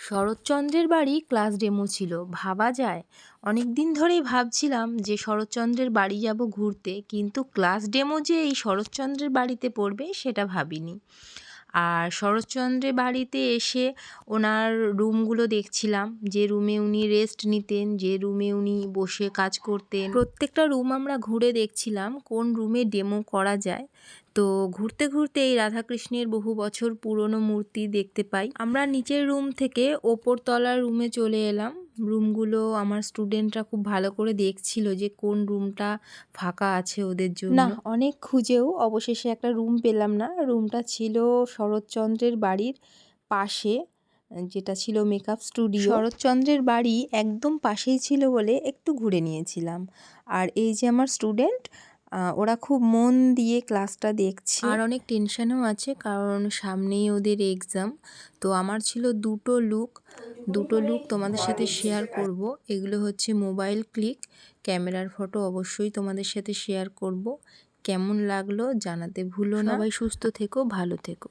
শরৎচন্দ্রের বাড়ি class demo ছিল, ভাবা যায়। অনেক দিন ধরেই ভাবছিলাম যে শরৎচন্দ্রের বাড়ি যাব ঘুরতে, কিন্তু ক্লাস ডেমো যে এই শরৎচন্দ্রের বাড়িতে পড়বে সেটা ভাবিনি। আর শরৎচন্দ্রের বাড়িতে এসে ওনার রুমগুলো দেখছিলাম, যে রুমে উনি রেস্ট নিতেন, যে রুমে উনি বসে কাজ করতেন। প্রত্যেকটা রুম আমরা ঘুরে দেখছিলাম কোন রুমে ডেমো করা যায়। তো ঘুরতে ঘুরতে এই রাধাকৃষ্ণের বহু বছর পুরনো মূর্তি দেখতে পাই। আমরা নিচের রুম থেকে ওপরতলার রুমে চলে এলাম। রুমগুলো আমার স্টুডেন্টরা খুব ভালো করে দেখছিল যে কোন রুমটা ফাঁকা আছে ওদের জন্য। না, অনেক খুঁজেও অবশেষে একটা রুম পেলাম না। রুমটা ছিল শরৎচন্দ্রের বাড়ির পাশে, যেটা ছিল মেকআপ স্টুডিও। শরৎচন্দ্রের বাড়ি একদম পাশেই ছিল বলে একটু ঘুরে নিয়েছিলাম। আর এই যে আমার স্টুডেন্ট, ওরা খুব মন দিয়ে ক্লাসটা দেখছে। আর অনেক টেনশনও আছে, কারণ সামনেই ওদের এক্সাম। তো আমার ছিল দুটো লুক তোমাদের সাথে শেয়ার করব। এগুলো হচ্ছে মোবাইল ক্লিক, ক্যামেরার ফটো অবশ্যই তোমাদের সাথে শেয়ার করব। কেমন লাগলো জানাতে ভুলো না। সবাই সুস্থ থেকো, ভালো থেকো।